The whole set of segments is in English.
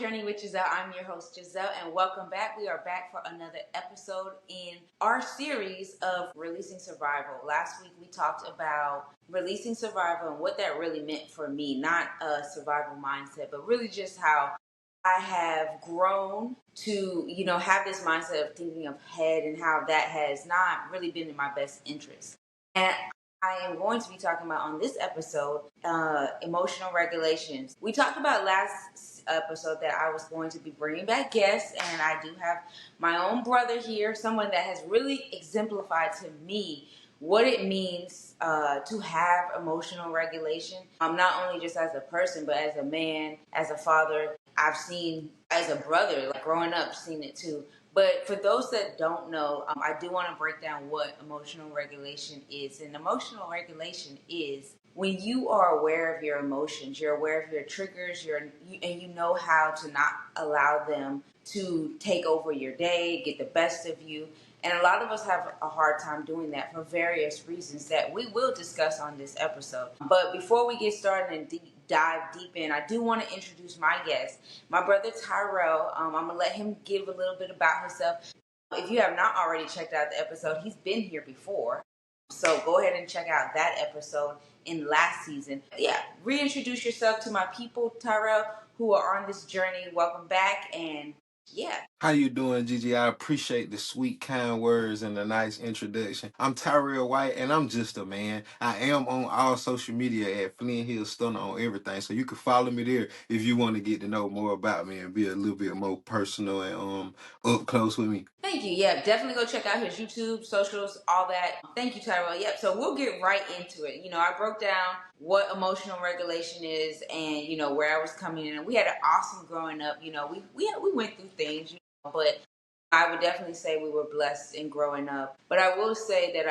Journey with Giselle. I'm your host, Giselle, and welcome back. We are back for another episode in our series of Releasing Survival. Last week, we talked about releasing survival and what that really meant for me. Not a survival mindset, but really just how I have grown to, have this mindset of thinking ahead and how that has not really been in my best interest. And I am going to be talking about on this episode emotional regulations. We talked about last episode that I was going to be bringing back guests, and I do have my own brother here, someone that has really exemplified to me what it means to have emotional regulation. Not only just as a person, but as a man, as a father. I've seen as a brother, like growing up, seen it too. But for those that don't know, I do want to break down what emotional regulation is. And emotional regulation is when you are aware of your emotions, you're aware of your triggers, and you know how to not allow them to take over your day, get the best of you. And a lot of us have a hard time doing that for various reasons that we will discuss on this episode. But before we get started and dive deep in, I do want to introduce my guest, my brother Tyrell. I'm going to let him give a little bit about himself. If you have not already checked out the episode, he's been here before. So go ahead and check out that episode in last season. Yeah, reintroduce yourself to my people, Tyrell, who are on this journey. Welcome back, and yeah. How you doing, Gigi? I appreciate the sweet, kind words and the nice introduction. I'm Tyrell White, and I'm just a man. I am on all social media at FLINTHILL, STUNNA on everything, so you can follow me there if you want to get to know more about me and be a little bit more personal and up close with me. Thank you. Yeah, definitely go check out his YouTube, socials, all that. Thank you, Tyrell. Yep. So we'll get right into it. I broke down what emotional regulation is and, where I was coming in. And we had an awesome growing up. We went through things, but I would definitely say we were blessed in growing up. But I will say that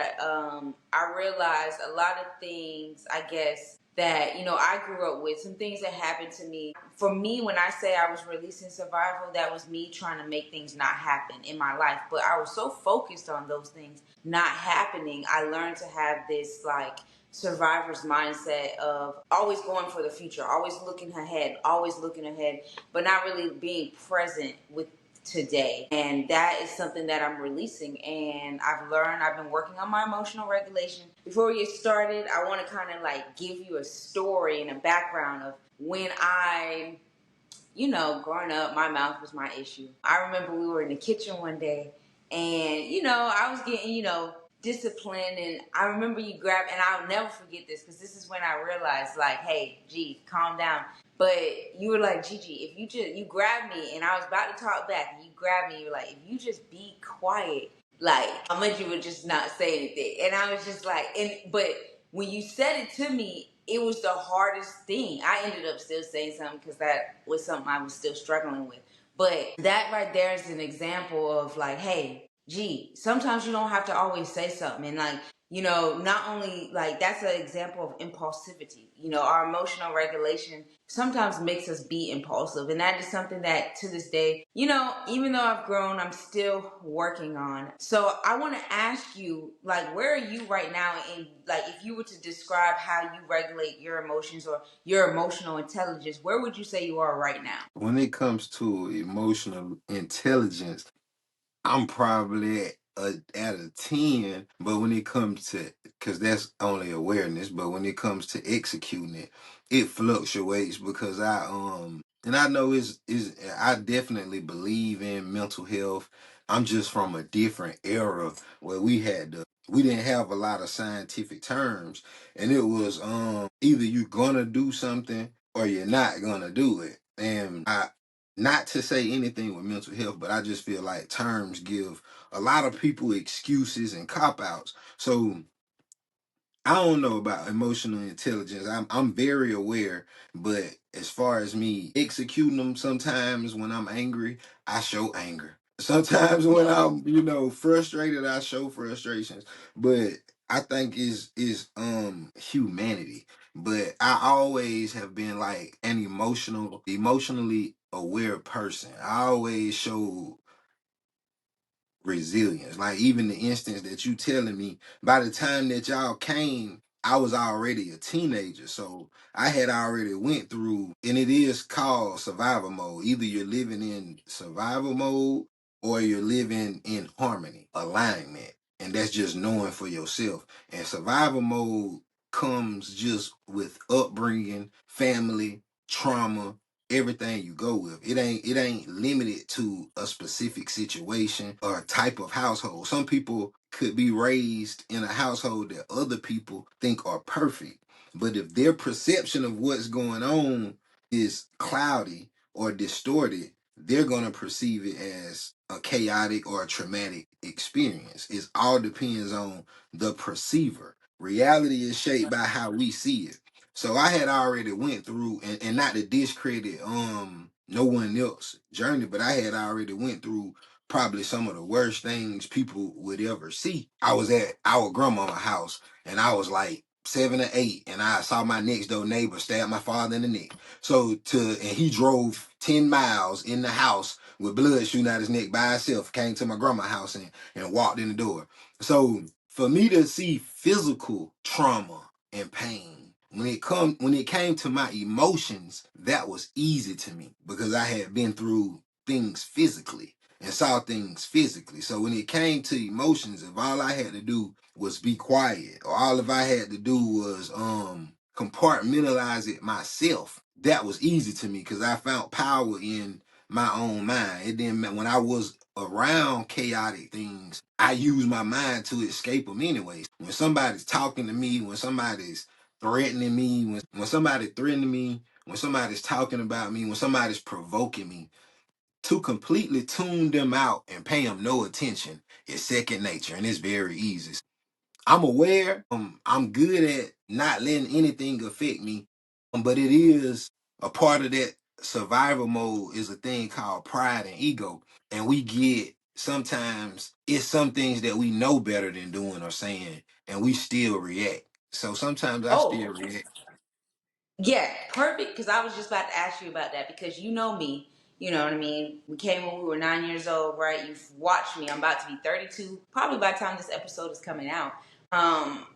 I realized a lot of things, I guess, that I grew up with, some things that happened to me. For me, when I say I was releasing survival, that was me trying to make things not happen in my life. But I was so focused on those things not happening, I learned to have this like survivor's mindset of always going for the future, always looking ahead, but not really being present with today. And that is something that I'm releasing, and I've been working on my emotional regulation. Before we get started, I want to kind of like give you a story and a background of when growing up, my mouth was my issue. I remember we were in the kitchen one day, and I was getting disciplined, and I remember you grabbed, and I'll never forget this because this is when I realized, like, hey, G, calm down. But you were like, Gigi, if you grabbed me, and I was about to talk back, and you grabbed me, you were like, if you just be quiet, like, how much you would just not say anything. And I was just like, but when you said it to me, it was the hardest thing. I ended up still saying something because that was something I was still struggling with. But that right there is an example of like, hey, gee, sometimes you don't have to always say something. And like, not only like that's an example of impulsivity. Our emotional regulation sometimes makes us be impulsive. And that is something that to this day, even though I've grown, I'm still working on. So I want to ask you, like, where are you right now? In like, if you were to describe how you regulate your emotions or your emotional intelligence, where would you say you are right now? When it comes to emotional intelligence, I'm probably at a 10, but when it comes to, because that's only awareness, but when it comes to executing it, it fluctuates because and I know I definitely believe in mental health. I'm just from a different era where we didn't have a lot of scientific terms, and it was either you're gonna do something or you're not gonna do it. And I not to say anything with mental health, but I just feel like terms give a lot of people excuses and cop outs. So I don't know about emotional intelligence. I'm very aware, but as far as me executing them, sometimes when I'm angry, I show anger. Sometimes when I'm, frustrated, I show frustrations. But I think is humanity. But I always have been like an emotionally aware person. I always show resilience. Like even the instance that you telling me, by the time that y'all came, I was already a teenager, so I had already went through, and it is called survival mode. Either you're living in survival mode or you're living in harmony, alignment, and that's just knowing for yourself. And survival mode comes just with upbringing, family, trauma, everything you go with. It ain't limited to a specific situation or a type of household. Some people could be raised in a household that other people think are perfect. But if their perception of what's going on is cloudy or distorted, they're going to perceive it as a chaotic or a traumatic experience. It all depends on the perceiver. Reality is shaped by how we see it. So I had already went through, and not to discredit no one else journey, but I had already went through probably some of the worst things people would ever see. I was at our grandmama's house and I was like 7 or 8, and I saw my next door neighbor stab my father in the neck. And he drove 10 miles in the house with blood shooting out his neck by himself, came to my grandma's house and walked in the door. So for me to see physical trauma and pain, when it came to my emotions, that was easy to me because I had been through things physically and saw things physically. So when it came to emotions, if all I had to do was be quiet, or all if I had to do was compartmentalize it myself, that was easy to me because I found power in my own mind. It didn't matter when I was around chaotic things, I use my mind to escape them anyways. When somebody's talking to me, when somebody's threatening me, when somebody's threatening me, when somebody's talking about me, when somebody's provoking me, to completely tune them out and pay them no attention is second nature, and it's very easy. I'm aware. I'm good at not letting anything affect me. But it is a part of that survival mode is a thing called pride and ego. And we get sometimes it's some things that we know better than doing or saying, and we still react. So sometimes I still Oh, react. yeah, perfect. Because I was just about to ask you about that because you know me. You know what I mean? We came when we were 9 years old, right? You've watched me. I'm about to be 32, probably by the time this episode is coming out. Um,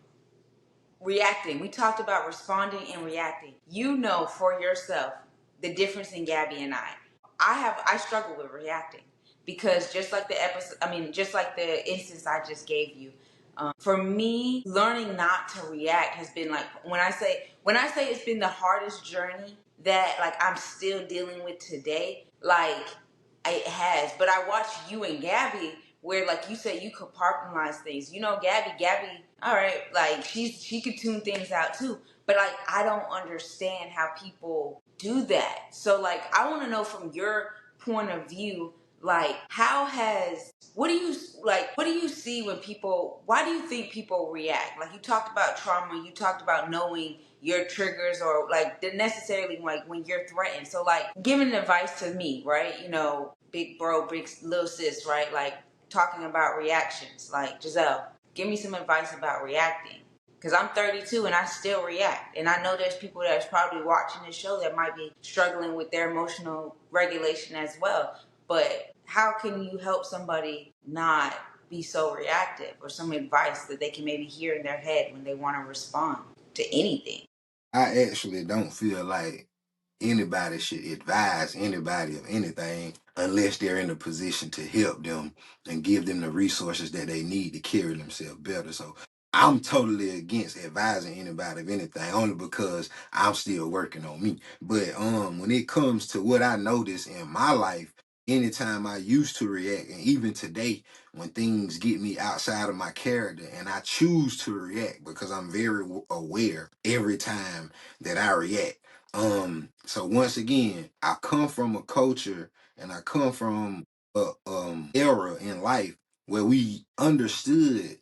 Reacting. We talked about responding and reacting. You know for yourself the difference in Gabby and I. I struggle with reacting because just like the episode, I mean, just like the instance I just gave you, for me, learning not to react has been like when I say it's been the hardest journey that like I'm still dealing with today. Like it has, but I watched you and Gabby where like you said you compartmentalize things. You know, Gabby, all right, like she could tune things out too. But like I don't understand how people do that. So like I want to know from your point of view, like how has what do you see when people why do you think people react? Like you talked about trauma, you talked about knowing your triggers or like the necessarily like when you're threatened. So like giving advice to me, right? You know, big bro, big little sis, right? Like talking about reactions. Like Giselle, give me some advice about reacting. Because I'm 32 and I still react. And I know there's people that's probably watching this show that might be struggling with their emotional regulation as well. But how can you help somebody not be so reactive or some advice that they can maybe hear in their head when they want to respond to anything? I actually don't feel like anybody should advise anybody of anything unless they're in a position to help them and give them the resources that they need to carry themselves better. So I'm totally against advising anybody of anything only because I'm still working on me. But when it comes to what I notice in my life, anytime I used to react, and even today when things get me outside of my character and I choose to react because I'm very aware every time that I react. So once again, I come from a culture and I come from a era in life where we understood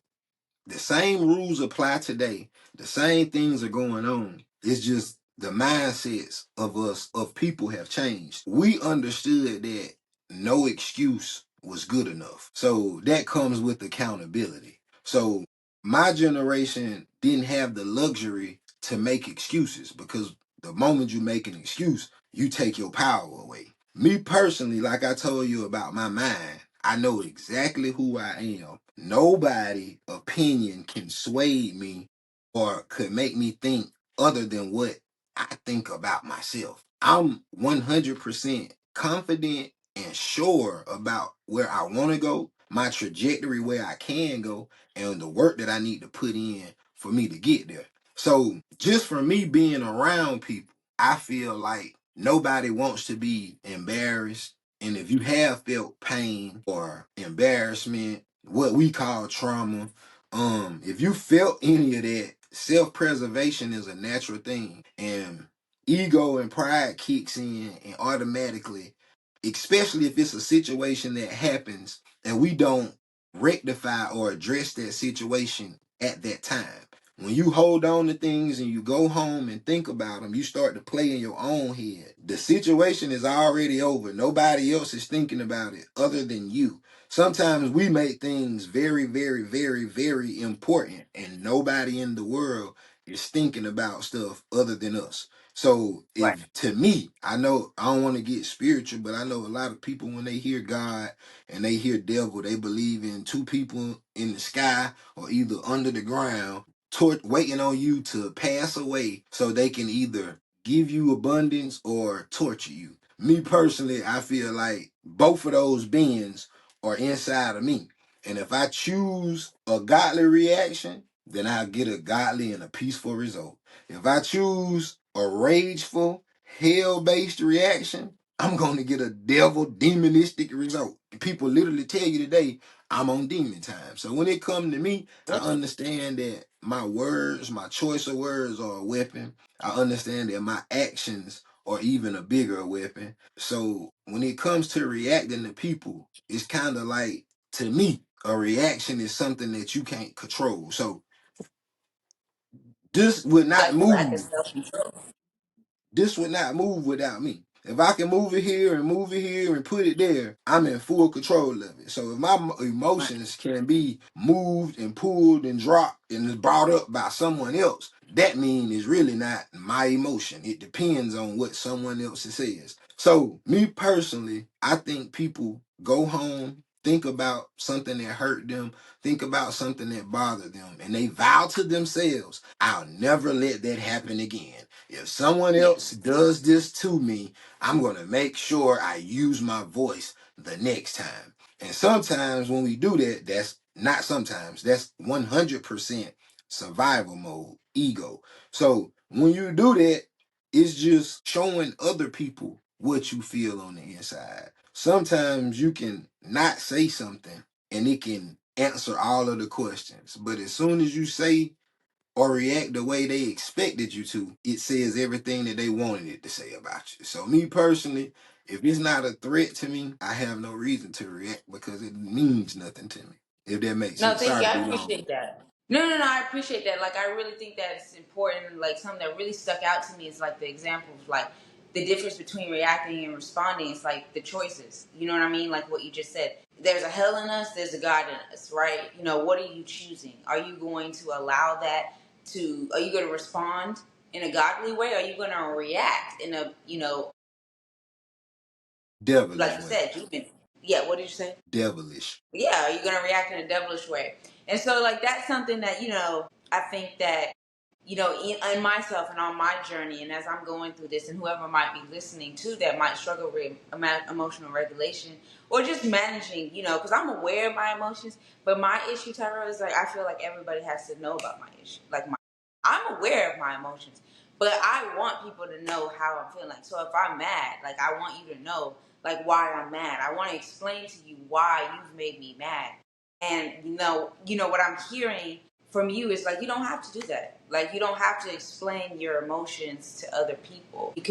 the same rules apply today. The same things are going on. It's just the mindsets of us, of people, have changed. We understood that no excuse was good enough. So that comes with accountability. So my generation didn't have the luxury to make excuses because the moment you make an excuse, you take your power away. Me personally, like I told you about my mind, I know exactly who I am. Nobody opinion can sway me or could make me think other than what I think about myself. I'm 100% confident and sure about where I want to go, my trajectory where I can go, and the work that I need to put in for me to get there. So just for me being around people, I feel like nobody wants to be embarrassed. And if you have felt pain or embarrassment, what we call trauma, if you felt any of that, self-preservation is a natural thing. And ego and pride kicks in and automatically, especially if it's a situation that happens and we don't rectify or address that situation at that time. When you hold on to things and you go home and think about them, you start to play in your own head. The situation is already over. Nobody else is thinking about it other than you. Sometimes we make things very, very, very, very important, and nobody in the world is thinking about stuff other than us. So, Right. if to me, I know I don't want to get spiritual, but I know a lot of people when they hear God and they hear devil, they believe in two people in the sky or either under the ground, waiting on you to pass away so they can either give you abundance or torture you. Me personally, I feel like both of those beings are inside of me. And if I choose a godly reaction, then I'll get a godly and a peaceful result. If I choose a rageful, hell-based reaction, I'm going to get a devil demonistic result. People literally tell you today, I'm on demon time. So when it comes to me, I understand that my words, my choice of words are a weapon. I understand that my actions are even a bigger weapon. So when it comes to reacting to people, it's kind of like, to me, a reaction is something that you can't control. So this would not Like lack of move. self-control. This would not move without me. If I can move it here and move it here and put it there, I'm in full control of it. So if my Right. emotions can be moved and pulled and dropped and is brought up by someone else, that means it's really not my emotion. It depends on what someone else says. So me personally, I think people go home, think about something that hurt them, think about something that bothered them, and they vow to themselves, I'll never let that happen again. If someone Yeah. else does this to me, I'm going to make sure I use my voice the next time. And sometimes when we do that, that's not sometimes, that's 100% survival mode, ego. So when you do that, it's just showing other people what you feel on the inside. Sometimes you can not say something and it can answer all of the questions. But as soon as you say or react the way they expected you to, it says everything that they wanted it to say about you. So me personally, if it's not a threat to me, I have no reason to react because it means nothing to me. If that makes No, sense. thank Sorry you. to I be long. appreciate that. No, I appreciate that. Like, I really think that it's important. Like, something that really stuck out to me is like the example of like the difference between reacting and responding. It's like the choices. You know what I mean? Like what you just said. There's a hell in us. There's a God in us, right? You know, what are you choosing? Are you going to allow that to? Are you going to respond in a godly way? Or are you going to react in a, like Devilish you way. said, demon? Yeah. What did you say? Devilish. Yeah, you're gonna react in a devilish way. And so like that's something that, I think that, in myself and on my journey and as I'm going through this and whoever might be listening to that might struggle with emotional regulation or just managing, because I'm aware of my emotions, but my issue, Tyrell, is like I feel like everybody has to know about my issue. Like I'm aware of my emotions, but I want people to know how I'm feeling. So if I'm mad, like I want you to know like why I'm mad. I want to explain to you why you've made me mad. And what I'm hearing from you is like you don't have to do that. Like you don't have to explain your emotions to other people. You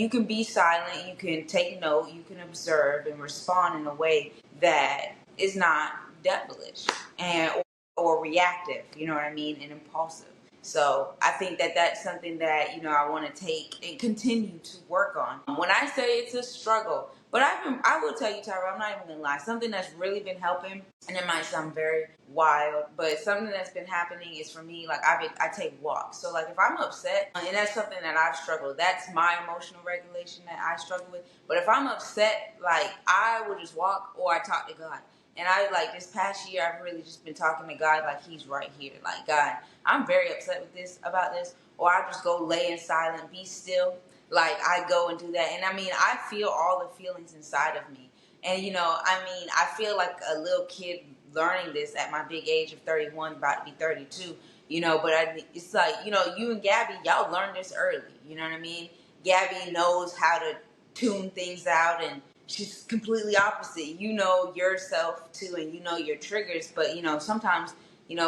can be silent. You can take note. You can observe and respond in a way that is not devilish and or reactive. You know what I mean? And impulsive. So I think that that's something that I want to take and continue to work on. When I say it's a struggle, but I will tell you, Tyra, I'm not even gonna lie. Something that's really been helping, and it might sound very wild, but something that's been happening is for me. Like I take walks. So like if I'm upset, and that's something that I've struggled. That's my emotional regulation that I struggle with. But if I'm upset, like I will just walk or I talk to God. And I like this past year, I've really just been talking to God like He's right here. Like, God, I'm very upset with this about this, or I just go lay in silence, be still. Like I go and do that, and I mean, I feel all the feelings inside of me. And I mean, I feel like a little kid learning this at my big age of 31, about to be 32. But it's like you and Gabby, y'all learned this early. You know what I mean? Gabby knows how to tune things out, and she's completely opposite. You know yourself too, and you know your triggers. But sometimes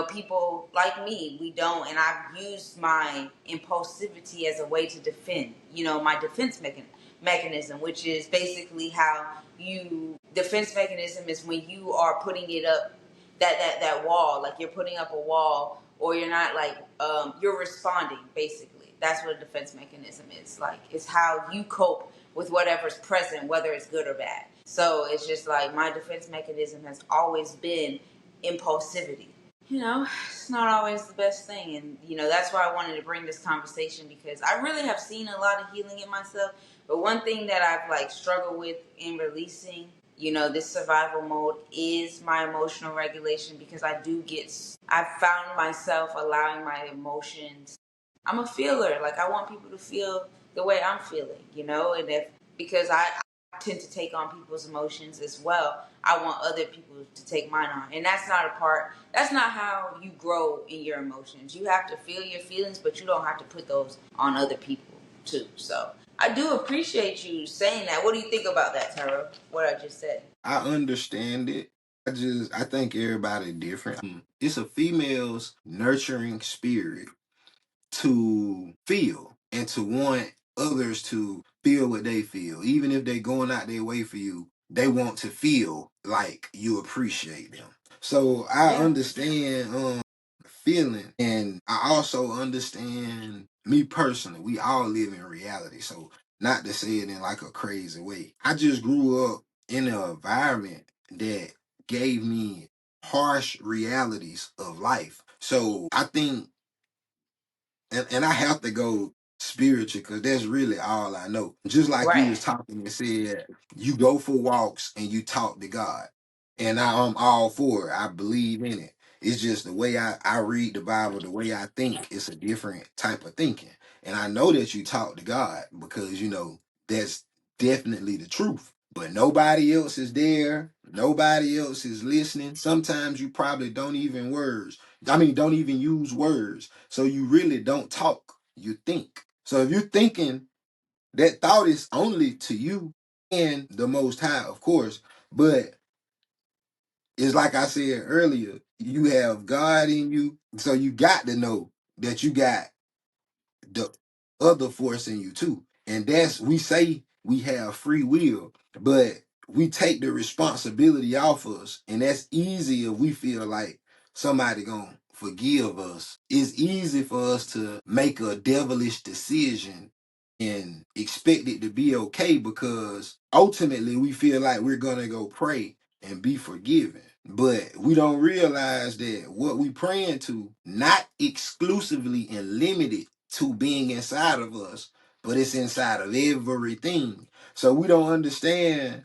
people like me, we don't. And I've used my impulsivity as a way to defend. My defense mechanism, which is basically how you defense mechanism is when you are putting it up that wall, like you're putting up a wall, or you're not like you're responding. Basically, that's what a defense mechanism is. Like it's how you cope with whatever's present, whether it's good or bad. So it's just like my defense mechanism has always been impulsivity. It's not always the best thing. And, that's why I wanted to bring this conversation, because I really have seen a lot of healing in myself. But one thing that I've like struggled with in releasing, this survival mode is my emotional regulation, because I've found myself allowing my emotions. I'm a feeler. Like I want people to feel the way I'm feeling, and because I tend to take on people's emotions as well, I want other people to take mine on. And that's not how you grow in your emotions. You have to feel your feelings, but you don't have to put those on other people too. So I do appreciate you saying that. What do you think about that, Tyrell? What I just said? I understand it. I think everybody different. It's a female's nurturing spirit to feel and to want others to feel what they feel. Even if they're going out their way for you, they want to feel like you appreciate them. So I Yeah. understand feeling, and I also understand me personally. We all live in reality. So not to say it in like a crazy way. I just grew up in an environment that gave me harsh realities of life. So I think, and I have to go spiritual because that's really all I know. Just like you Right. was talking and said, you go for walks and you talk to God. And I'm all for it. I believe in it. It's just the way I read the Bible, the way I think, it's a different type of thinking. And I know that you talk to God because, that's definitely the truth. But nobody else is there. Nobody else is listening. Sometimes you probably don't even use words. So you really don't talk. You think. So if you're thinking, that thought is only to you and the Most High, of course. But it's like I said earlier, you have God in you. So you got to know that you got the other force in you too. And we say we have free will, but we take the responsibility off us. And that's easy if we feel like somebody gonna forgive us. It's easy for us to make a devilish decision and expect it to be okay, because ultimately we feel like we're gonna go pray and be forgiven. But we don't realize that what we praying to, not exclusively and limited to being inside of us, but it's inside of everything. So we don't understand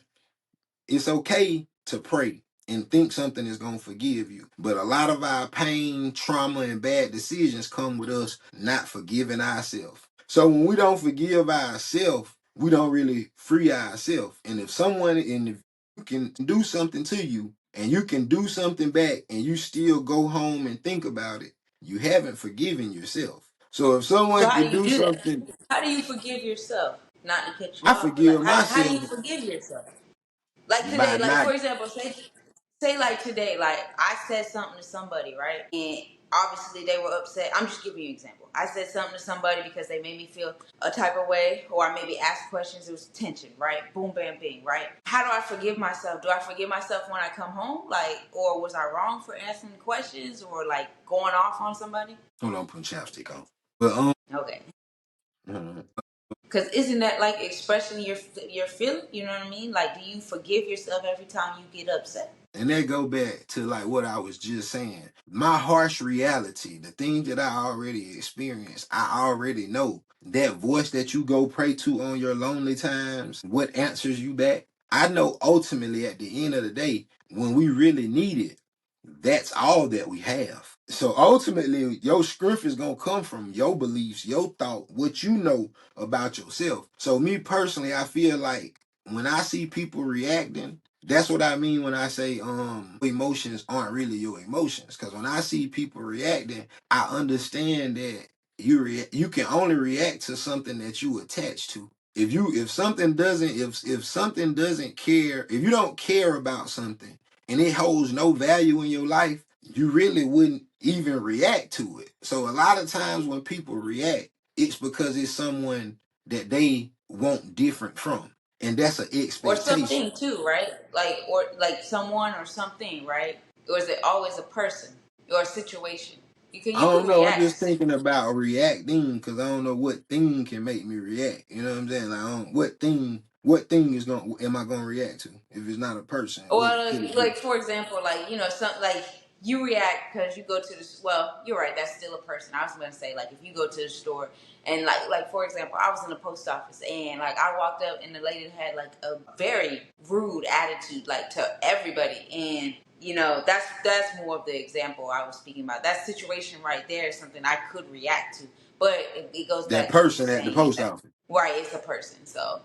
it's okay to pray and think something is going to forgive you. But a lot of our pain, trauma, and bad decisions come with us not forgiving ourselves. So when we don't forgive ourselves, we don't really free ourselves. And if you can do something to you and you can do something back and you still go home and think about it, you haven't forgiven yourself. So if So someone how can do you do do that? something, How do you forgive yourself? Not to cut you I off, but like, forgive how do myself you forgive yourself? Like by today, like not. for example, say like today, like I said something to somebody, right? And obviously they were upset. I'm just giving you an example. I said something to somebody because they made me feel a type of way, or I maybe asked questions. It was tension, right? Boom, bam, bing, right? How do I forgive myself? Do I forgive myself when I come home, like, or was I wrong for asking questions or like going off on somebody? Hold on, putting chapstick on. But Okay. uh, Because isn't that like expressing your feeling? You know what I mean? Like, do you forgive yourself every time you get upset? and that go back to like what I was just saying. My harsh reality, the thing that I already experienced, I already know. That voice that you go pray to on your lonely times, what answers you back? I know ultimately at the end of the day, when we really need it, that's all that we have. So ultimately, your strength is gonna come from your beliefs, your thought, what you know about yourself. So me personally, I feel like when I see people reacting, that's what I mean when I say emotions aren't really your emotions. Cause when I see people reacting, I understand that you can only react to something that you attach to. If something doesn't if something doesn't care, if you don't care about something and it holds no value in your life, you really wouldn't even react to it. So a lot of times when people react, it's because it's someone that they want different from. And that's an Or expectation. something too, right? Like, or like someone or something, right? Or is it always a person or a situation? I You don't could know. I'm react to just situations. thinking about reacting because I don't know what thing can make me react. You know what I'm saying? Like, what thing is am I gonna react to? If it's not a person, what Well, could it be? like for example, like some like you react because you go to the well. You're right. That's still a person. I was going to say like if you go to the store and like for example, I was in the post office and like I walked up and the lady had like a very rude attitude like to everybody and. That's more of the example I was speaking about. That situation right there is something I could react to, but it goes That back to you person at the saying post that office. right, it's a person. So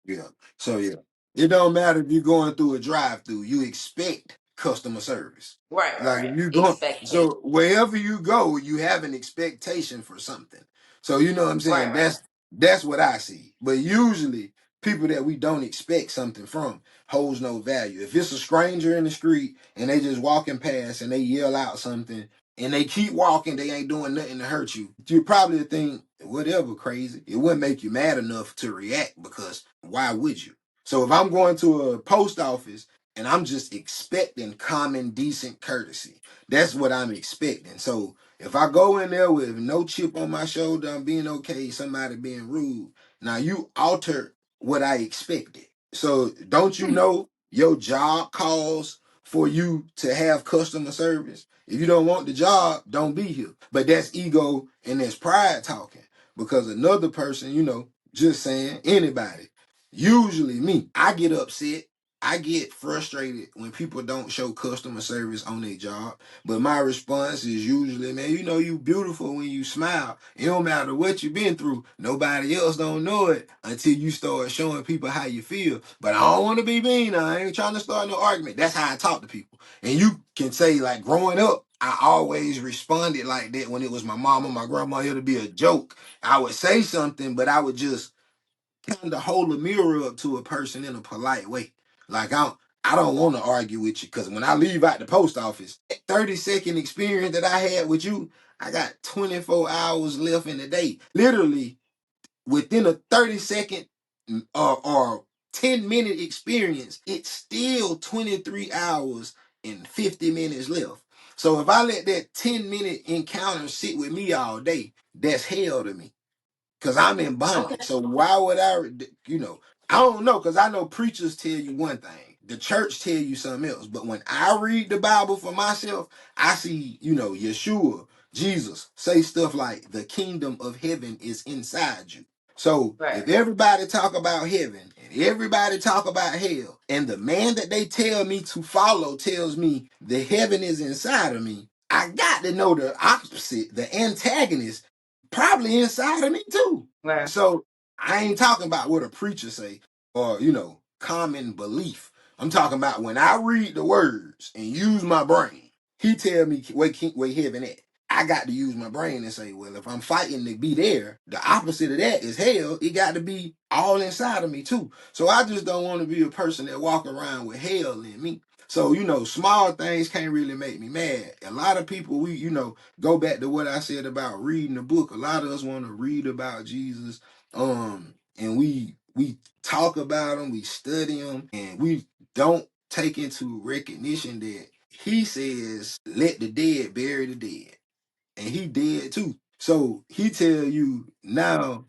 Yeah. So yeah, it don't matter if you're going through a drive-through. You expect customer service. Like right, if you going, expectation. so wherever you go, you have an expectation for something. So you know what I'm saying. Right. That's what I see. But usually, people that we don't expect something from holds no value. If it's a stranger in the street and they just walking past and they yell out something and they keep walking, they ain't doing nothing to hurt you. You probably think whatever crazy. It wouldn't make you mad enough to react because why would you? So if I'm going to a post office and I'm just expecting common decent courtesy, that's what I'm expecting. So if I go in there with no chip on my shoulder, I'm being okay, somebody being rude. Now you altered what I expected. So don't you know your job calls for you to have customer service? If you don't want the job, don't be here. But that's ego and that's pride talking. Because another person, just saying, anybody, usually me, I get upset. I get frustrated when people don't show customer service on their job. But my response is usually, man, you beautiful when you smile. It don't matter what you've been through. Nobody else don't know it until you start showing people how you feel. But I don't want to be mean. I ain't trying to start no argument. That's how I talk to people. And you can say, like, growing up, I always responded like that when it was my mom or my grandma. It'll be a joke. I would say something, but I would just kind of hold a mirror up to a person in a polite way. Like I don't want to argue with you because when I leave out the post office, that 30-second experience that I had with you, I got 24 hours left in the day. Literally within a 30-second or 10-minute experience, it's still 23 hours and 50 minutes left. So if I let that 10-minute encounter sit with me all day, that's hell to me because I'm in Okay. bondage. So why would I don't know, because I know preachers tell you one thing, the church tell you something else. But when I read the Bible for myself, I see, Yeshua, Jesus, say stuff like the kingdom of heaven is inside you. So Right. if everybody talk about heaven and everybody talk about hell, and the man that they tell me to follow tells me the heaven is inside of me, I got to know the opposite, the antagonist probably inside of me too. Right. So I ain't talking about what a preacher say or common belief. I'm talking about when I read the words and use my brain. He tell me where heaven at. I got to use my brain and say, well, if I'm fighting to be there, the opposite of that is hell. It got to be all inside of me too. So I just don't want to be a person that walk around with hell in me. So, small things can't really make me mad. A lot of people, go back to what I said about reading the book. A lot of us want to read about Jesus, and we talk about him, we study him, and we don't take into recognition that he says, "Let the dead bury the dead," and he dead too. So he tell you now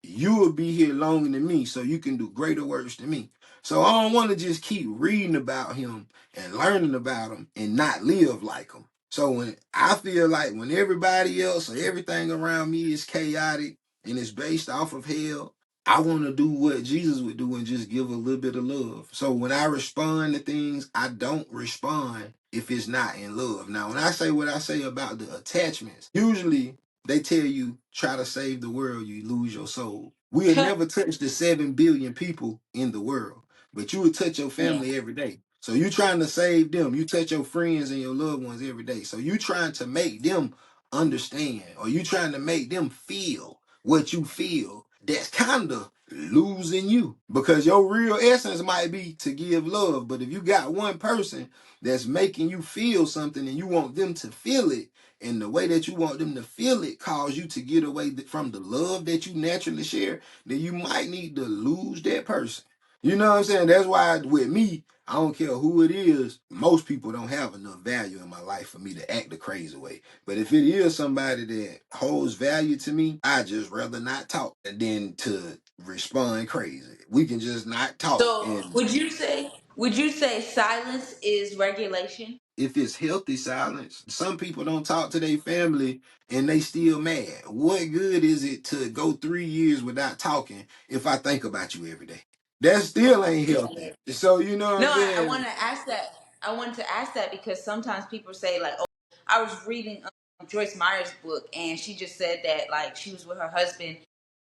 you will be here longer than me, so you can do greater works than me. So I don't want to just keep reading about him and learning about him and not live like him. So when I feel like when everybody else or everything around me is chaotic and it's based off of hell, I want to do what Jesus would do and just give a little bit of love. So when I respond to things, I don't respond if it's not in love. Now, when I say what I say about the attachments, usually they tell you try to save the world, you lose your soul. We'll never touch the 7 billion people in the world, but you will touch your Yeah. family every day. So you trying to save them. You touch your friends and your loved ones every day. So you trying to make them understand, or you trying to make them feel what you feel. That's kind of losing you, because your real essence might be to give love. But if you got one person that's making you feel something and you want them to feel it, and the way that you want them to feel it cause you to get away from the love that you naturally share, then you might need to lose that person. You know what I'm saying? That's why with me, I don't care who it is. Most people don't have enough value in my life for me to act the crazy way. But if it is somebody that holds value to me, I just rather not talk than to respond crazy. We can just not talk. So And would you say silence is regulation? if it's healthy silence, some people don't talk to their family and they still mad. What good is it to go 3 years without talking if I think about you every day? That still ain't healthy. So you know what No, I'm I saying? want to ask that. I wanted to ask that because sometimes people say like, "Oh, I was reading Joyce Meyer's book, and she just said that like she was with her husband,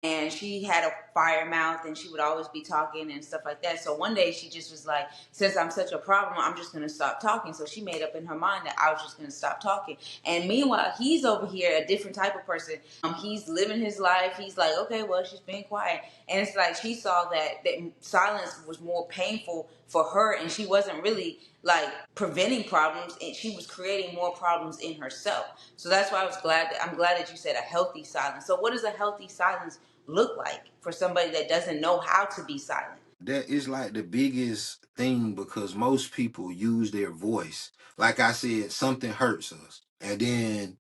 and she had a fire mouth, and she would always be talking and stuff like that. So one day she just was like, since I'm such a problem, I'm just gonna stop talking. So she made up in her mind that I was just gonna stop talking. And meanwhile, he's over here a different type of person. He's living his life. He's like, okay, well, she's being quiet. And it's like she saw that silence was more painful for her, and she wasn't really like preventing problems, and she was creating more problems in herself. So that's why I'm glad that you said a healthy silence. So what does a healthy silence look like for somebody that doesn't know how to be silent? That is like the biggest thing, because most people use their voice. Like I said, something hurts us. And then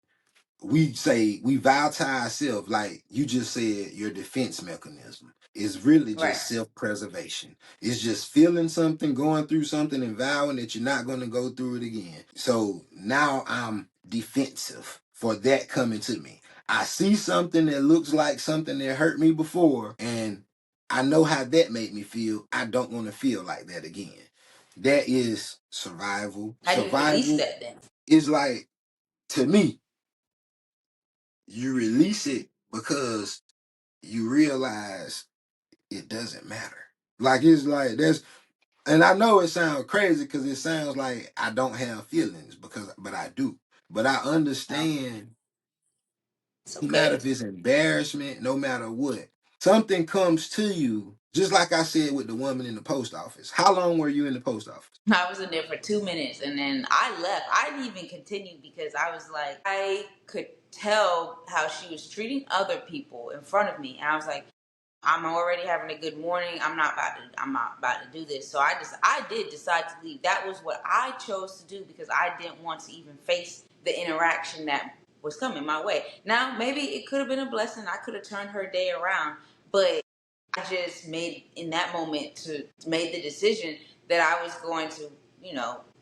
we say, we vow to ourselves, like you just said, your defense mechanism is really Right. just self-preservation. It's just feeling something, going through something, and vowing that you're not going to go through it again. So now I'm defensive for that coming to me. I see something that looks like something that hurt me before, and I know how that made me feel. I don't want to feel like that again. That is survival. How do you release Survival that then? is like, to me, you release it because you realize it doesn't matter. Like, it's like that's, and I know it sounds crazy because it sounds like I don't have feelings, but I do. But I No, understand, it's no matter okay. if it's embarrassment, no matter what, something comes to you. Just like I said with the woman in the post office. How long were you in the post office? I was in there for 2 minutes and then I left. I didn't even continue because I was like, I could tell how she was treating other people in front of me. And I was like, I'm already having a good morning. I'm not about to do this. So I did decide to leave. That was what I chose to do because I didn't want to even face the interaction that was coming my way. Now, maybe it could have been a blessing. I could have turned her day around, but I just made in that moment to made the decision that I was going to,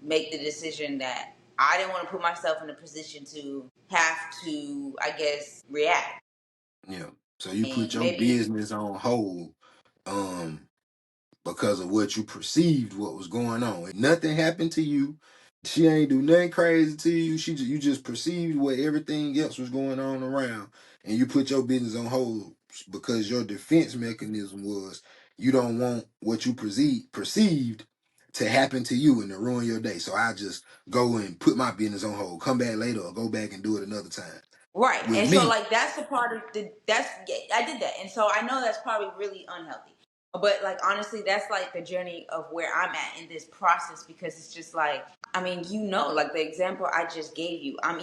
make the decision that I didn't want to put myself in a position to have to, I guess, react. Yeah. So you put And your maybe business on hold, um, because of what you perceived what was going on. Nothing happened to you. She ain't do nothing crazy to you. You just perceived what everything else was going on around, and you put your business on hold because your defense mechanism was you don't want what you perceived to happen to you and to ruin your day. So I just go and put my business on hold. Come back later or go back and do it another time. right. With And so me, like that's the part of that's yeah, I did that. And so I know that's probably really unhealthy. But like honestly, that's like the journey of where I'm at in this process because it's just like I mean, like the example I just gave you. I'm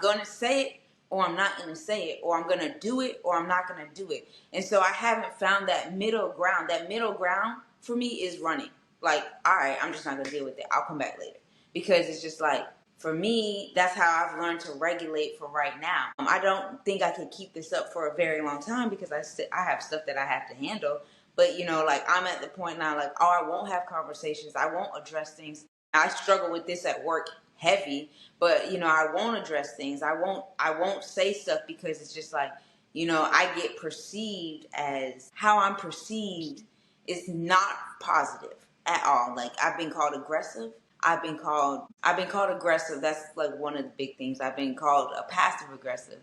gonna say it or I'm not gonna say it, or I'm gonna do it or I'm not gonna do it. And so I haven't found that middle ground. That middle ground for me is running. Like, all right, I'm just not gonna deal with it. I'll come back later. Because it's just like for me, that's how I've learned to regulate for right now. I don't think I can keep this up for a very long time because I have stuff that I have to handle. But like I'm at the point now, like I won't have conversations. I won't address things. I struggle with this at work heavy, but I won't address things. I won't say stuff because it's just like I get perceived as how I'm perceived is not positive at all. Like I've been called aggressive. I've been called aggressive. That's like one of the big things. I've been called a passive aggressive.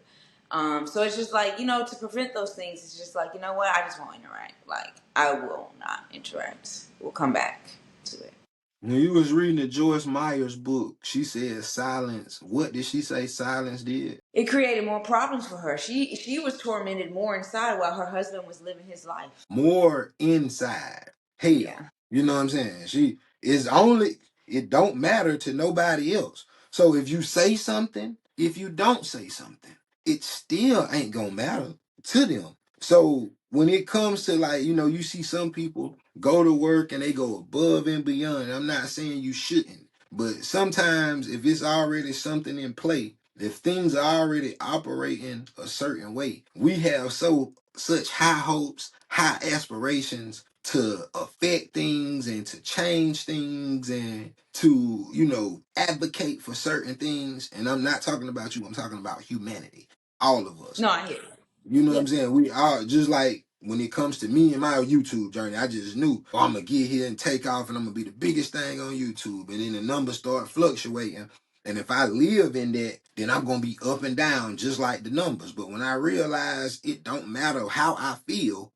So it's just like, to prevent those things, it's just like, you know what, I just won't interact. Like I will not interact. We'll come back to it. When you was reading the Joyce Meyer's book, she said silence. What did she say silence did? It created more problems for her. She was tormented more inside while her husband was living his life. More inside. Hell. Yeah. You know what I'm saying? She is only, it don't matter to nobody else. So if you say something, if you don't say something, it still ain't gonna matter to them. So when it comes to like, you see some people go to work and they go above and beyond. I'm not saying you shouldn't, but sometimes if it's already something in play, if things are already operating a certain way, we have such high hopes, high aspirations to affect things and to change things and to, advocate for certain things. And I'm not talking about you, I'm talking about humanity. All of us. No, I hear you. You know what Yeah. I'm saying? We are just like when it comes to me and my YouTube journey, I just knew I'm gonna get here and take off and I'm gonna be the biggest thing on YouTube. And then the numbers start fluctuating. And if I live in that, then I'm gonna be up and down just like the numbers. But when I realize it don't matter how I feel,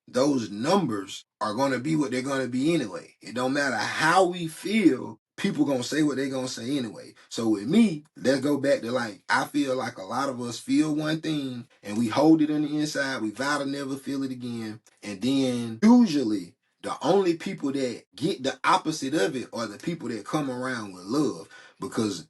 those numbers are going to be what they're going to be anyway. It don't matter how we feel, people going to say what they're going to say anyway. So with me, let's go back to like, I feel like a lot of us feel one thing and we hold it on the inside. We vow to never feel it again. And then usually the only people that get the opposite of it are the people that come around with love, because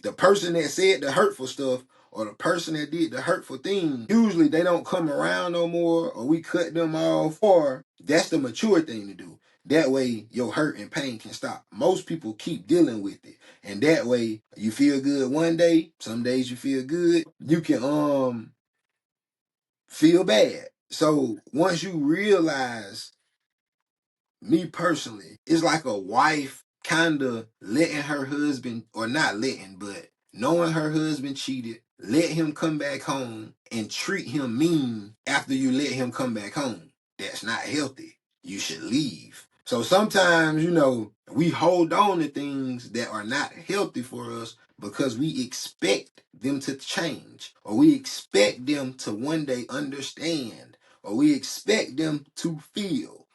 the person that said the hurtful stuff or the person that did the hurtful thing, usually they don't come around no more, or we cut them off, or that's the mature thing to do. That way your hurt and pain can stop. Most people keep dealing with it. And that way you feel good one day, some days you feel good. You can feel bad. So once you realize, me personally, it's like a wife kind of letting her husband, or not letting, but knowing her husband cheated, let him come back home and treat him mean after you let him come back home. That's not healthy. You should leave. So sometimes, we hold on to things that are not healthy for us because we expect them to change, or we expect them to one day understand, or we expect them to feel.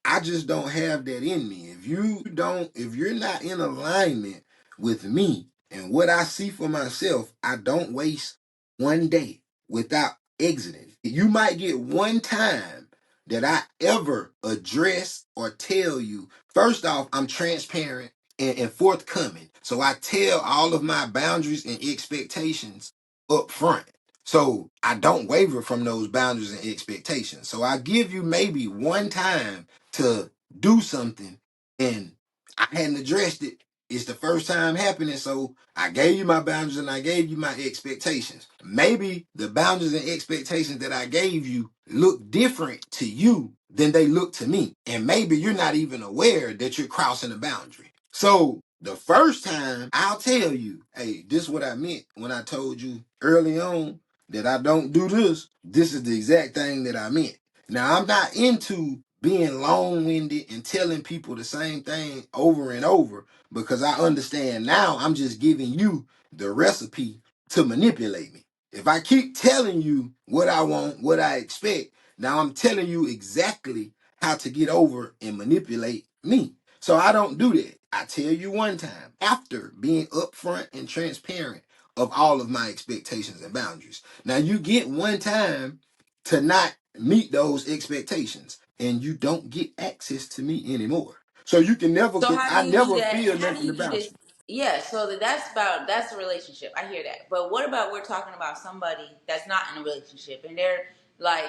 I just don't have that in me. If you're not in alignment with me and what I see for myself, I don't waste one day without exiting. You might get one time that I ever address or tell you. First off, I'm transparent and forthcoming. So I tell all of my boundaries and expectations up front. So I don't waver from those boundaries and expectations. So I give you maybe one time to do something and I hadn't addressed it. It's the first time happening, so I gave you my boundaries and I gave you my expectations. Maybe the boundaries and expectations that I gave you look different to you than they look to me. And maybe you're not even aware that you're crossing a boundary. So the first time I'll tell you, hey, this is what I meant when I told you early on that I don't do this. This is the exact thing that I meant. Now, I'm not into being long-winded and telling people the same thing over and over, because I understand now I'm just giving you the recipe to manipulate me. If I keep telling you what I want, what I expect, now I'm telling you exactly how to get over and manipulate me. So I don't do that. I tell you one time after being upfront and transparent of all of my expectations and boundaries. Now you get one time to not meet those expectations and you don't get access to me anymore. So you can never, So how do I you do never that? feel How do nothing you do about this? you. Yeah, so that's a relationship. I hear that. But what about we're talking about somebody that's not in a relationship and they're like,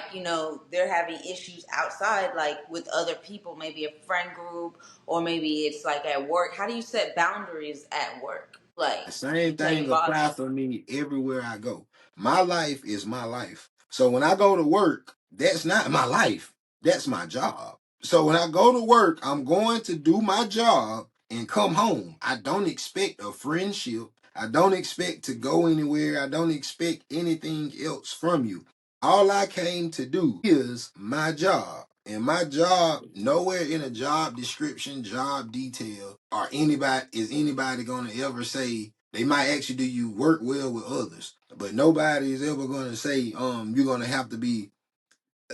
they're having issues outside, like with other people, maybe a friend group, or maybe it's like at work. How do you set boundaries at work? Like The you same tell your thing boss. applies for me everywhere I go. My life is my life. So when I go to work, that's not my life. That's my job. So when I go to work, I'm going to do my job and come home. I don't expect a friendship. I don't expect to go anywhere. I don't expect anything else from you. all I came to do is my job. And my job, nowhere in a job description, job detail, or anybody gonna ever say, they might ask you, do you work well with others? But nobody is ever gonna say, you're gonna have to be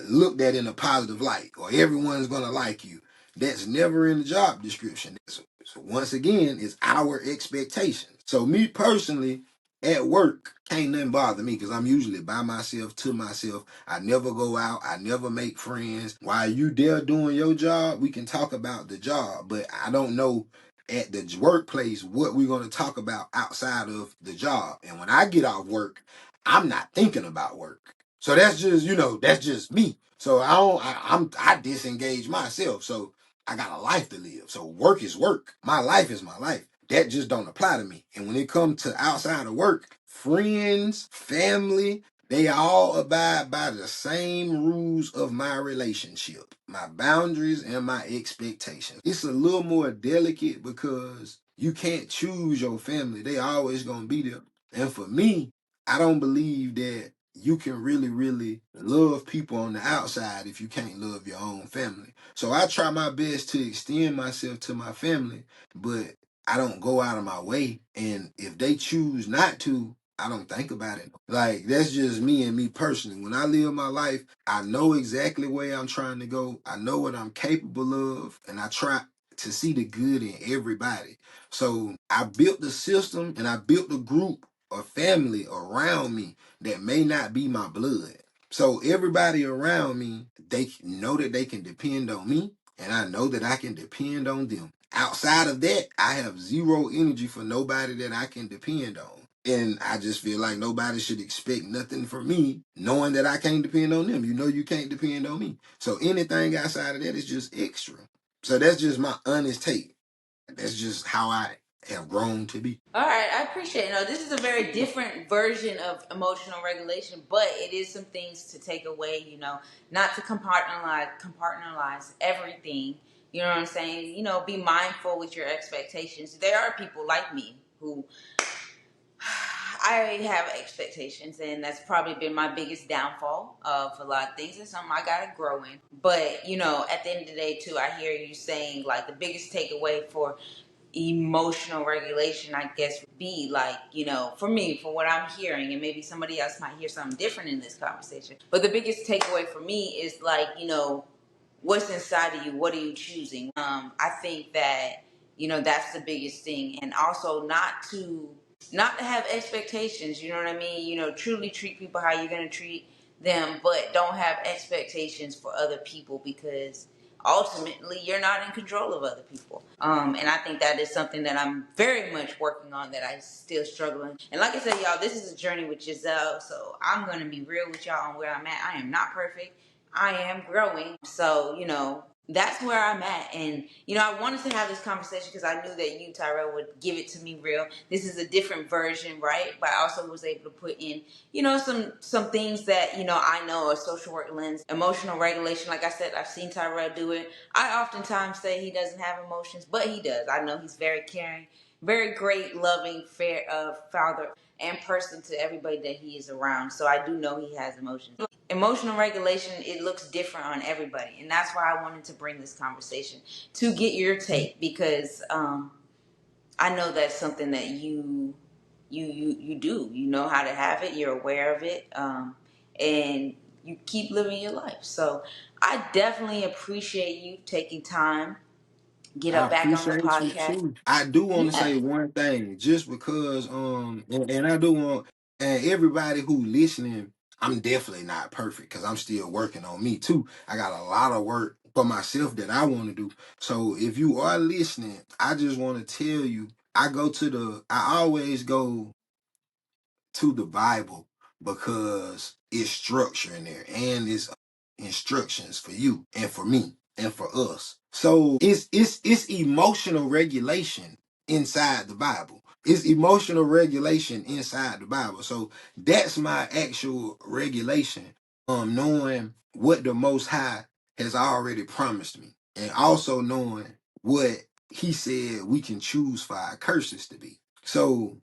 looked at in a positive light, or everyone's gonna like you. That's never in the job description. So once again, it's our expectations. So me personally, at work, can't nothing bother me because I'm usually by myself, to myself. I never go out. I never make friends. While you there doing your job, we can talk about the job, but I don't know at the workplace what we're going to talk about outside of the job. And when I get off work, I'm not thinking about work. So that's just, that's just me. So I disengage myself. So I got a life to live. So work is work. My life is my life. That just don't apply to me. And when it comes to outside of work, friends, family, they all abide by the same rules of my relationship, my boundaries and my expectations. It's a little more delicate because you can't choose your family. They always gonna be there. And for me, I don't believe that you can really, really love people on the outside if you can't love your own family. So I try my best to extend myself to my family, but I don't go out of my way. And if they choose not to, I don't think about it. Like, that's just me and me personally. When I live my life, I know exactly where I'm trying to go. I know what I'm capable of, and I try to see the good in everybody. So I built the system and I built the group or family around me that may not be my blood. So everybody around me, they know that they can depend on me, and I know that I can depend on them. Outside of that, I have zero energy for nobody that I can depend on. And I just feel like nobody should expect nothing from me, knowing that I can't depend on them. You know you can't depend on me. So anything outside of that is just extra. So that's just my honest take. That's just how I have grown to be. All right, I appreciate it. No, this is a very different version of emotional regulation, but it is some things to take away, not to compartmentalize everything. You know what I'm saying? Be mindful with your expectations. There are people like me who I have expectations, and that's probably been my biggest downfall of a lot of things. It's something I gotta grow in. But at the end of the day, too, I hear you saying like the biggest takeaway for emotional regulation, I guess, would be like, for me, for what I'm hearing, and maybe somebody else might hear something different in this conversation. But the biggest takeaway for me is like, what's inside of you? What are you choosing? I think that, that's the biggest thing. And also not to have expectations, you know what I mean? Truly treat people how you're going to treat them, but don't have expectations for other people because ultimately you're not in control of other people. And I think that is something that I'm very much working on, that I still struggling. And like I said, y'all, this is a journey with Giselle, so I'm going to be real with y'all on where I'm at. I am not perfect. I am growing. So, that's where I'm at. And, I wanted to have this conversation because I knew that you, Tyrell, would give it to me real. This is a different version, right? But I also was able to put in, some things that, I know, a social work lens, emotional regulation. Like I said, I've seen Tyrell do it. I oftentimes say he doesn't have emotions, but he does. I know he's very caring, very great, loving, fair father and person to everybody that he is around. So I do know he has emotions. Emotional regulation, it looks different on everybody, and that's why I wanted to bring this conversation to get your take, because I know that's something that you do. You know how to have it. You're aware of it, and you keep living your life. So I definitely appreciate you taking time, get I up back on the appreciate you podcast. too. I do want to Yeah. say one thing, just because and I do want, and everybody who listening, I'm definitely not perfect because I'm still working on me too. I got a lot of work for myself that I want to do. So if you are listening, I just want to tell you, I always go to the Bible because it's structure in there and it's instructions for you and for me and for us. So it's emotional regulation inside the Bible. It's emotional regulation inside the Bible. So that's my actual regulation. Knowing what the Most High has already promised me, and also knowing what He said we can choose for our curses to be. So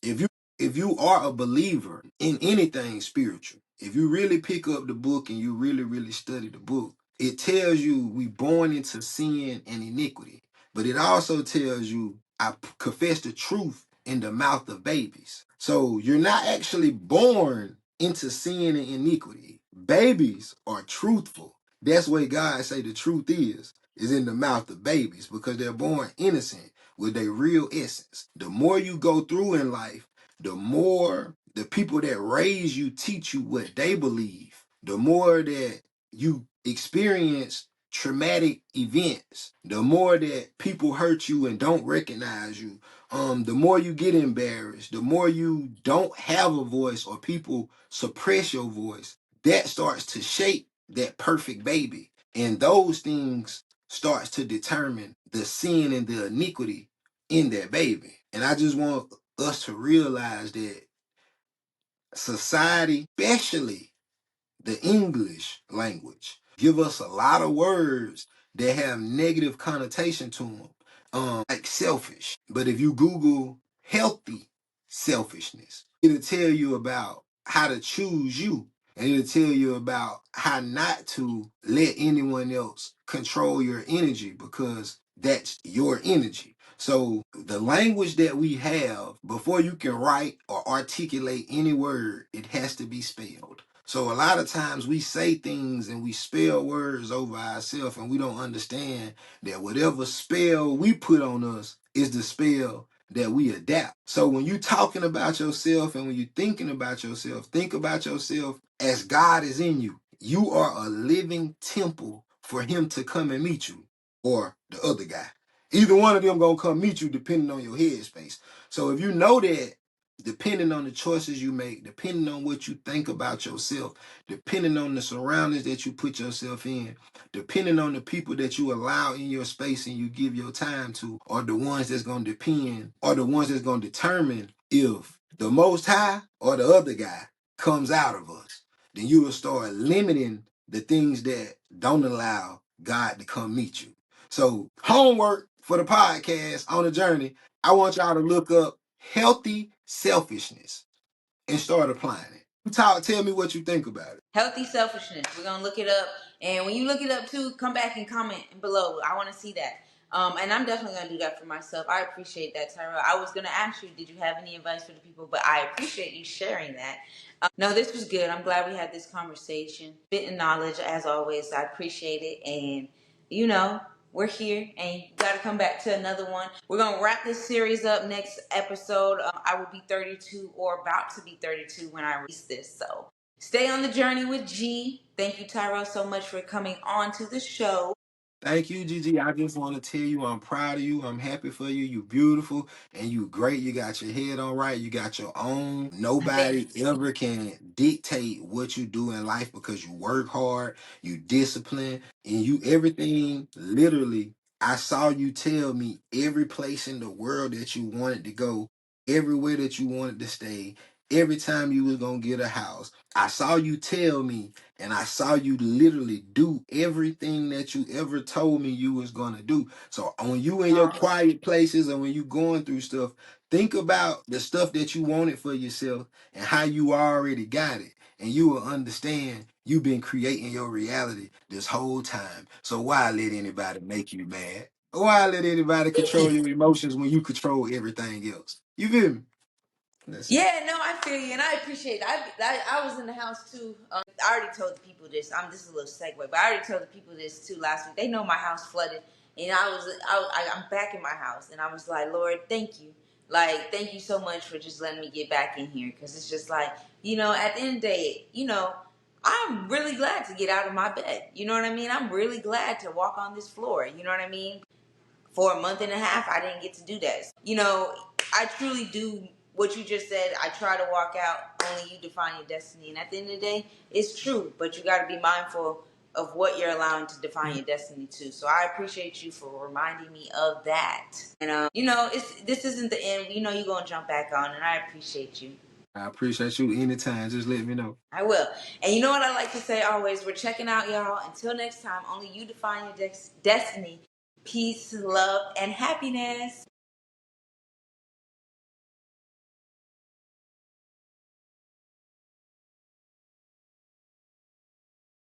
if you if you are a believer in anything spiritual, if you really pick up the book and you really, really study the book, it tells you we born into sin and iniquity. But it also tells you I confess the truth in the mouth of babies. So you're not actually born into sin and iniquity. Babies are truthful. That's why God say the truth is in the mouth of babies because they're born innocent with their real essence. The more you go through in life, the more the people that raise you teach you what they believe, the more that you experience traumatic events, the more that people hurt you and don't recognize you, the more you get embarrassed, the more you don't have a voice or people suppress your voice, that starts to shape that perfect baby. And those things starts to determine the sin and the iniquity in that baby. And I just want us to realize that society, especially the English language, give us a lot of words that have negative connotation to them, like selfish. But if you Google healthy selfishness, it'll tell you about how to choose you. And it'll tell you about how not to let anyone else control your energy because that's your energy. So the language that we have, before you can write or articulate any word, it has to be spelled. So a lot of times we say things and we spell words over ourselves and we don't understand that whatever spell we put on us is the spell that we adapt. So when you're talking about yourself and when you're thinking about yourself, think about yourself as God is in you. You are a living temple for him to come and meet you or the other guy. Either one of them gonna come meet you depending on your headspace. So if you know that, depending on the choices you make, depending on what you think about yourself, depending on the surroundings that you put yourself in, depending on the people that you allow in your space and you give your time to, are the ones that's going to depend, are the ones that's going to determine if the Most High or the other guy comes out of us. Then you will start limiting the things that don't allow God to come meet you. So, homework for the podcast on the journey, I want y'all to look up healthy selfishness and start applying it. Tell me what you think about it. Healthy selfishness. We're gonna look it up, and when you look it up too, come back and comment below. I want to see that. And I'm definitely gonna do that for myself. I appreciate that, Tyrell. I was gonna ask you, did you have any advice for the people? But I appreciate you sharing that. No, this was good. I'm glad we had this conversation. Bit of knowledge, as always. I appreciate it, and we're here, and you got to come back to another one. We're gonna wrap this series up next episode. I will be 32 or about to be 32 when I release this, so. Stay on the journey with G. Thank you, Tyrell, so much for coming on to the show. Thank you, Gigi. I just want to tell you I'm proud of you. I'm happy for you. You beautiful and you great. You got your head on right. You got your own. Nobody ever can dictate what you do in life because you work hard, you discipline, and you everything literally. I saw you tell me every place in the world that you wanted to go, everywhere that you wanted to stay, every time you was gonna get a house. I saw you tell me and I saw you literally do everything that you ever told me you was gonna do. So when you in your quiet places and when you going through stuff, think about the stuff that you wanted for yourself and how you already got it. And you will understand you've been creating your reality this whole time. So why let anybody make you mad? Why let anybody control your emotions when you control everything else? You feel me? That's it. Yeah, no, I feel you, and I appreciate it. I was in the house too. I already told the people this. This is a little segue, but I already told the people this too last week. They know my house flooded, and I'm back in my house, and I was like, Lord, thank you, like thank you so much for just letting me get back in here, because it's just like at the end of the day, I'm really glad to get out of my bed. You know what I mean? I'm really glad to walk on this floor. You know what I mean? For a month and a half, I didn't get to do that. I truly do what you just said. I try to walk out. Only you define your destiny. And at the end of the day, it's true. But you got to be mindful of what you're allowing to define your destiny too. So I appreciate you for reminding me of that. And this isn't the end. You're going to jump back on, and I appreciate you. I appreciate you anytime. Just let me know. I will. And you know what I like to say always? We're checking out, y'all. Until next time, only you define your destiny. Peace, love, and happiness.